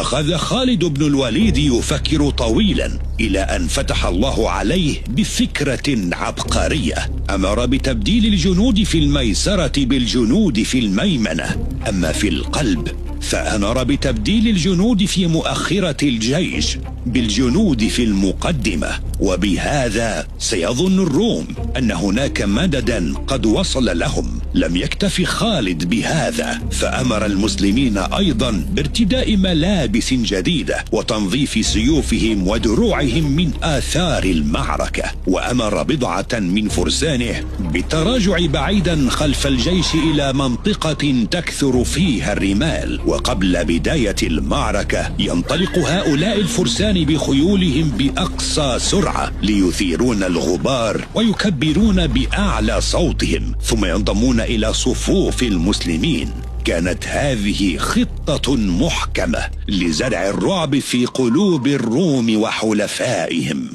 أخذ خالد بن الوليد يفكر طويلا إلى أن فتح الله عليه بفكرة عبقرية. أمر بتبديل الجنود في الميسرة بالجنود في الميمنة، أما في القلب فأمر بتبديل الجنود في مؤخرة الجيش بالجنود في المقدمة. وبهذا سيظن الروم أن هناك مددا قد وصل لهم. لم يكتف خالد بهذا، فأمر المسلمين أيضا بارتداء ملابس جديدة وتنظيف سيوفهم ودروعهم من آثار المعركة. وأمر بضعة من فرسانه بالتراجع بعيدا خلف الجيش إلى منطقة تكثر فيها الرمال. وقبل بداية المعركة ينطلق هؤلاء الفرسان بخيولهم بأقصى سرعة ليثيرون الغبار ويكبرون بأعلى صوتهم، ثم ينضمون إلى صفوف المسلمين. كانت هذه خطة محكمة لزرع الرعب في قلوب الروم وحلفائهم.